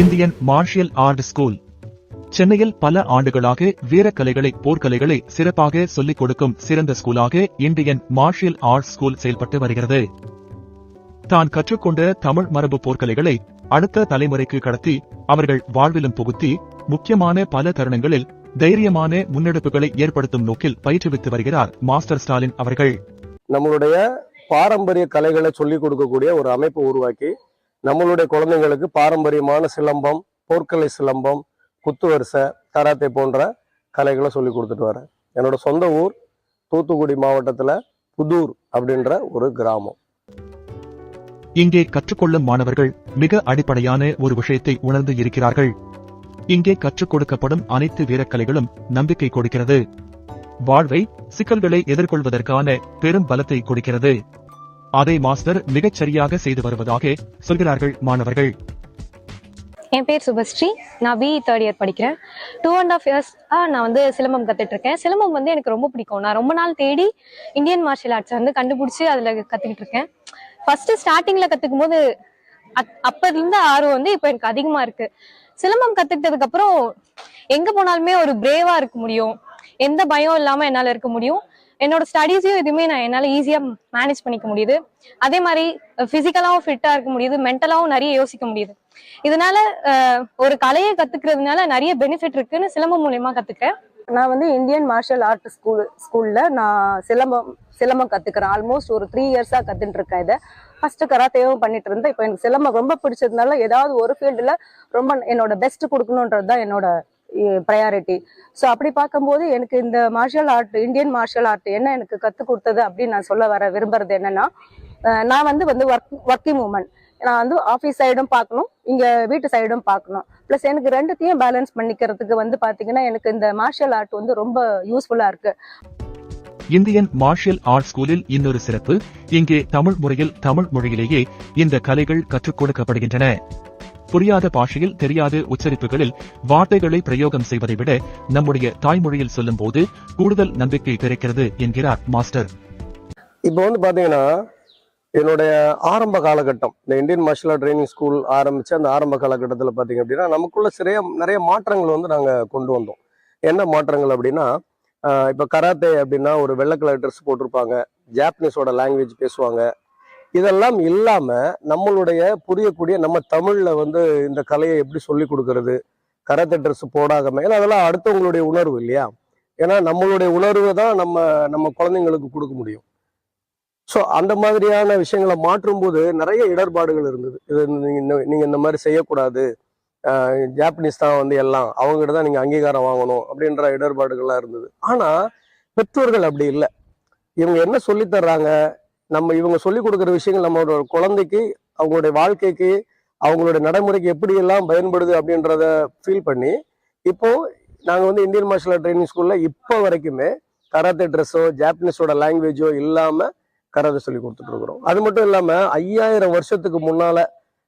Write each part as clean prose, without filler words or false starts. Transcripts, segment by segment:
Indian martial art school சென்னையில் பல ஆண்டுகளாக வீரக்கலைகளை போர்க்கலைகளை சிறப்பாக சொல்லிக் கொடுக்கும் சிறந்த ஸ்கூலாக இந்தியன் மார்ஷியல் ஆர்ட் ஸ்கூல் செயல்பட்டு வருகிறது. தான் கற்றுக்கொண்ட தமிழ் மரபு போர்க்கலைகளை அடுத்த தலைமுறைக்கு கடத்தி அவர்கள் வாழ்விலும் புகுத்தி முக்கியமான பல தருணங்களில் தைரியமான முன்னெடுப்புகளை ஏற்படுத்தும் நோக்கில் பயிற்றுவித்து வருகிறார் மாஸ்டர் ஸ்டாலின் அவர்கள். நம்மளுடைய பாரம்பரிய கலைகளை சொல்லிக் கொடுக்கக்கூடிய ஒரு அமைப்பு உருவாக்கி நம்மளுடைய குழந்தைங்களுக்கு பாரம்பரியமான சிலம்பம், போர்க்கலை சிலம்பம், குத்துவரிசை, கராத்தே போன்ற கலைகளை சொல்லி கொடுத்துட்டு வரேன். என்னோட சொந்த ஊர் தூத்துக்குடி மாவட்டத்துல புதூர் அப்படின்ற ஒரு கிராமம். இங்கே கற்றுக்கொள்ளும் மாணவர்கள் மிக அடிப்படையான ஒரு விஷயத்தை உணர்ந்து இருக்கிறார்கள். இங்கே கற்றுக் கொடுக்கப்படும் அனைத்து வீரக்கலைகளும் நம்பிக்கை கொடுக்கிறது. வாழ்வை சிக்கல்களை எதிர்கொள்வதற்கான பெரும் பலத்தை கொடுக்கிறது. அதை மாஸ்டர் மிகச் சரியாக செய்து வருவதாக சொல்கிறார்கள் மாணவர்கள். என் பேர் சுபஸ்ரீ. நான் BE 3rd year படிக்கிறேன். 2.5 years நான் சிலம்பம் கத்துட்டு இருக்கேன். சிலம்பம் எனக்கு ரொம்ப பிடிக்கும். நான் ரொம்ப நாள் தேடி இந்தியன் மார்ஷியல் ஆர்ட்ஸ் கண்டுபிடிச்சு அதுல கத்துக்கிட்டு இருக்கேன். ஃபர்ஸ்ட் ஸ்டார்டிங்ல கத்துக்கும் போது அப்ப இருந்த ஆர்வம் இப்ப எனக்கு அதிகமா இருக்கு. சிலம்பம் கத்துக்கிட்டதுக்கு அப்புறம் எங்க போனாலுமே ஒரு பிரேவா இருக்க முடியும். எந்த பயம் இல்லாம என்னால இருக்க முடியும். என்னோட ஸ்டடீஸையும் எதுவுமே என்னால ஈஸியா மேனேஜ் பண்ணிக்க முடியுது. அதே மாதிரி பிசிக்கலாவும் ஃபிட்டா இருக்க முடியுது, மென்டலாவும் நிறைய யோசிக்க முடியுது. இதனால ஒரு கத்துக்கிறதுனால நிறைய பெனிஃபிட் இருக்குன்னு சிலம்பம் மூலியமா கத்துக்கிறேன். நான் இந்தியன் மார்ஷியல் ஆர்ட் ஸ்கூல்ல நான் சிலம்பம் கத்துக்கிறேன். ஆல்மோஸ்ட் ஒரு 3 years கத்துட்டு இருக்கேன். இதை ஃபர்ஸ்ட் கராத்தேவும் பண்ணிட்டு இருந்தேன். இப்போ எனக்கு சிலம்பம் ரொம்ப பிடிச்சதுனால ஏதாவது ஒரு ஃபீல்டுல ரொம்ப என்னோட பெஸ்ட் கொடுக்கணுன்றதுதான் என்னோட ப்ரையாரிட்டி. ஸோ அப்படி பார்க்கும்போது எனக்கு இந்த இந்தியன் மார்ஷியல் ஆர்ட் என்ன எனக்கு கற்றுக் கொடுத்தது அப்படின்னு நான் சொல்ல விரும்புறது என்னன்னா, நான் ஒர்க்கிங் உமன். நான் ஆஃபீஸ் சைடும் பார்க்கணும், இங்க வீட்டு சைடும் பார்க்கணும். பிளஸ் எனக்கு ரெண்டுத்தையும் பேலன்ஸ் பண்ணிக்கிறதுக்கு பாத்தீங்கன்னா எனக்கு இந்த மார்ஷியல் ஆர்ட் ரொம்ப யூஸ்ஃபுல்லா இருக்கு. இந்தியன் மார்ஷியல் ஆர்ட் ஸ்கூலில் இன்னொரு சிறப்பு, இங்கே தமிழ் முறையில் தமிழ் மொழியிலேயே இந்த கலைகள் கற்றுக் கொடுக்கப்படுகின்றன. புரியாத பாஷையில் தெரியாத உச்சரிப்புகளில் வார்த்தைகளை பிரயோகம் செய்வதை விட நம்முடைய தாய்மொழியில் சொல்லும் போது கூடுதல் நம்பிக்கை கிடைக்கிறது என்கிறார் மாஸ்டர். இப்போ பாத்தீங்கன்னா என்னுடைய ஆரம்ப காலகட்டம், இந்த Indian martial art training school ஆரம்பிச்சு அந்த ஆரம்ப காலகட்டத்தில் பார்த்தீங்க அப்படின்னா நமக்குள்ள நிறைய மாற்றங்கள் நாங்கள் கொண்டு வந்தோம். என்ன மாற்றங்கள் அப்படின்னா, இப்போ கராத்தே அப்படின்னா ஒரு வெள்ளை கலர் ட்ரெஸ் போட்டிருப்பாங்க, ஜாப்பனீஸோட லாங்குவேஜ் பேசுவாங்க. இதெல்லாம் இல்லாம நம்மளுடைய புரியக்கூடிய நம்ம தமிழ்ல இந்த கலையை எப்படி சொல்லி கொடுக்கறது, கராத்தே ட்ரெஸ் போடாம, ஏன்னா அதெல்லாம் அடுத்தவங்களுடைய உணர்வு இல்லையா. ஏன்னா நம்மளுடைய உணர்வை தான் நம்ம குழந்தைங்களுக்கு கொடுக்க முடியும். ஸோ அந்த மாதிரியான விஷயங்களை மாற்றும் போது நிறைய இடர்பாடுகள் இருந்தது. இது நீங்க இந்த மாதிரி செய்யக்கூடாது, ஜாப்பனீஸ் தான் எல்லாம் அவங்ககிட்ட தான் நீங்க அங்கீகாரம் வாங்கணும் அப்படின்ற இடர்பாடுகள்லாம் இருந்தது. ஆனா பெற்றோர்கள் அப்படி இல்லை. இவங்க என்ன சொல்லி தர்றாங்க, இவங்க சொல்லி கொடுக்குற விஷயங்கள் நம்மளோட குழந்தைக்கு அவங்களுடைய வாழ்க்கைக்கு அவங்களுடைய நடைமுறைக்கு எப்படி எல்லாம் பயன்படுது அப்படின்றத ஃபீல் பண்ணி இப்போ நாங்கள் இந்தியன் மார்ஷியல் ஆர்ட் ட்ரைனிங் ஸ்கூல்ல இப்போ வரைக்குமே கராத்தே ட்ரெஸ்ஸோ ஜாப்பனீஸோட லாங்குவேஜோ இல்லாம கராத்தே சொல்லி கொடுத்துட்டு இருக்கிறோம். அது மட்டும் இல்லாம 5000 வருஷத்துக்கு முன்னால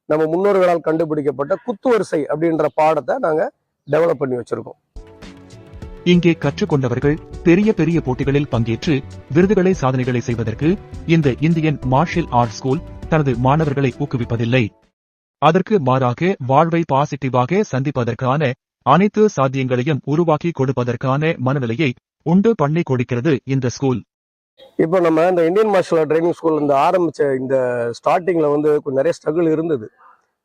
நம்ம முன்னோர்களால் கண்டுபிடிக்கப்பட்ட குத்துவரிசை அப்படின்ற பாடத்தை நாங்க டெவலப் பண்ணி வச்சிருக்கோம். இங்கே கற்றுக்கொண்டவர்கள் பெரிய பெரிய போட்டிகளில் பங்கேற்று விருதுகளை சாதனைகளை செய்வதற்கு இந்த இந்தியன் மார்ஷியல் ஆர்ட் ஸ்கூல் தனது மாணவர்களை ஊக்குவிப்பதில்லை. அதற்கு மாறாக வாழ்வை பாசிட்டிவாக சந்திப்பதற்கான அனைத்து சாத்தியங்களையும் உருவாக்கி கொடுப்பதற்கான மனநிலையை உண்டு பண்ணி கொடுக்கிறது இந்த ஸ்கூல். இப்போ நம்ம இந்த Indian martial art training school ஆரம்பிச்ச இந்த ஸ்டார்டிங்ல கொஞ்சம் நிறைய ஸ்ட்ரகிள் இருந்தது,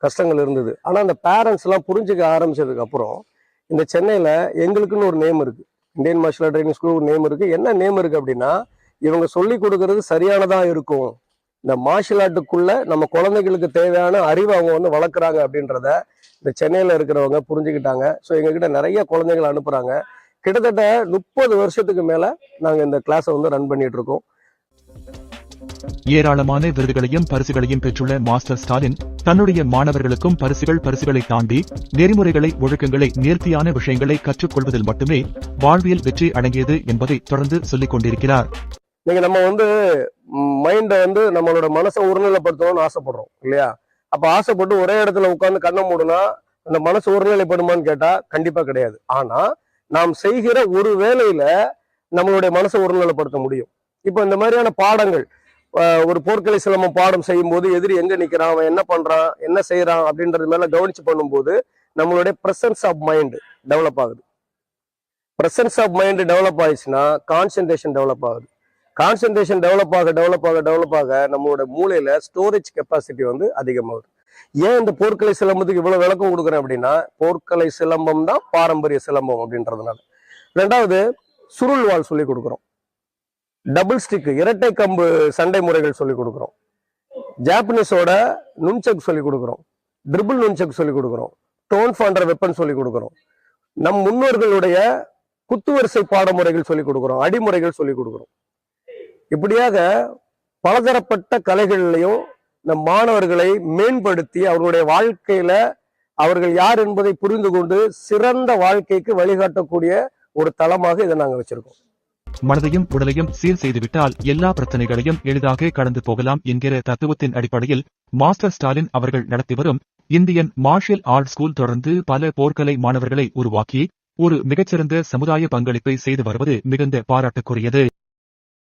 கஷ்டங்கள் இருந்தது. ஆனா அந்த பேரண்ட்ஸ் எல்லாம் புரிஞ்சுக்க ஆரம்பிச்சதுக்கு அப்புறம் இந்த சென்னையில எங்களுக்குன்னு ஒரு நேம் இருக்கு. Indian martial art training school ஒரு நேம் இருக்கு. என்ன நேம் இருக்கு அப்படின்னா, இவங்க சொல்லி கொடுக்கறது சரியானதா இருக்கும், இந்த மார்ஷியல் ஆர்ட்டுக்குள்ள நம்ம குழந்தைகளுக்கு தேவையான அறிவை அவங்க வளர்க்குறாங்க அப்படின்றத இந்த சென்னையில இருக்கிறவங்க புரிஞ்சுக்கிட்டாங்க. ஸோ எங்ககிட்ட நிறைய குழந்தைகள் அனுப்புறாங்க. கிட்டத்தட்ட 30 வருஷத்துக்கு மேல நாங்க இந்த கிளாஸை ரன் பண்ணிட்டு இருக்கோம். ஏராளமான விருதுகளையும் பரிசுகளையும் பெற்றுள்ள மாஸ்டர் ஸ்டாலின் தன்னுடைய மாணவர்களுக்கும் பரிசுகளை தாண்டி நெறிமுறைகளை, ஒழுக்கங்களை, நேர்த்தியான விஷயங்களை கற்றுக்கொள்வதில் மட்டுமே வாழ்வியல் வெற்றி அடங்கியது என்பதை தொடர்ந்து சொல்லிக் கொண்டிருக்கிறார். நீங்க நம்ம மைண்டை நம்மளோட மனசை ஒருநிலைப்படுத்தணும்னு ஆசைப்படுறோம் இல்லையா. அப்ப ஆசைப்பட்டு ஒரே இடத்துல உட்கார்ந்து கண்ணை மூடுனா அந்த மனசு ஒருநிலைப்படுமான்னு கேட்டா கண்டிப்பா கிடையாது. ஆனா நாம் செய்கிற ஒரு வேலையில நம்மளுடைய மனசை ஒருநிலைப்படுத்த முடியும். இப்போ இந்த மாதிரியான பாடங்கள் ஒரு போர்க்கலை சிலம்பம் பாடம் செய்யும் போது எதிரி எங்க நிக்கிறான், அவன் என்ன பண்றான், என்ன செய்யறான் அப்படின்றது மேல கவனிச்சு பண்ணும்போது நம்மளுடைய பிரசன்ஸ் ஆஃப் மைண்ட் டெவலப் ஆகுது. பிரசன்ஸ் ஆஃப் மைண்ட் டெவலப் ஆயிடுச்சுன்னா கான்சென்ட்ரேஷன் டெவலப் ஆகுது. கான்சென்ட்ரேஷன் டெவலப் ஆக நம்மளோட மூளையில ஸ்டோரேஜ் கெப்பாசிட்டி வந்து அதிகமாகுது. ஏன் இந்த போர்க்கலை சிலம்பத்துக்கு இவ்வளவு விளக்கம் கொடுக்குறேன் அப்படின்னா, போர்க்கலை சிலம்பம் தான் பாரம்பரிய சிலம்பம் அப்படின்றதுனால. ரெண்டாவது, சுருள் வாள் சொல்லி கொடுக்குறோம். டபுள் ஸ்டிக் இரட்டை கம்பு சண்டை முறைகள் சொல்லி கொடுக்குறோம். ஜாப்பனீஸோட நுன்சக் சொல்லி கொடுக்குறோம். ட்ரிபிள் நுன்சக் சொல்லி கொடுக்குறோம். டோன் ஃபாண்டர் வெப்பன் சொல்லி கொடுக்குறோம். நம் முன்னோர்களுடைய குத்துவரிசை பாடமுறைகள் சொல்லி கொடுக்குறோம். அடிமுறைகள் சொல்லி கொடுக்குறோம். இப்படியாக பலதரப்பட்ட கலைகளிலையும் நம் மாணவர்களை மேம்படுத்தி அவர்களுடைய வாழ்க்கையில அவர்கள் யார் என்பதை புரிந்து கொண்டு சிறந்த வாழ்க்கைக்கு வழிகாட்டக்கூடிய ஒரு தளமாக இதை நாங்க வச்சிருக்கோம். மனதையும் உடலையும் சீர் செய்துவிட்டால் எல்லா பிரச்சனைகளையும் எளிதாக கடந்து போகலாம் என்கிற தத்துவத்தின் அடிப்படையில் மாஸ்டர் ஸ்டாலின் அவர்கள் நடத்தி வரும் இந்தியன் மார்ஷியல் ஆர்ட் ஸ்கூல் தொடர்ந்து பல போர்க்கலை மாணவர்களை உருவாக்கி ஒரு மிகச்சிறந்த சமுதாய பங்களிப்பை செய்து வருவது மிகுந்த பாராட்டுக்குரியது.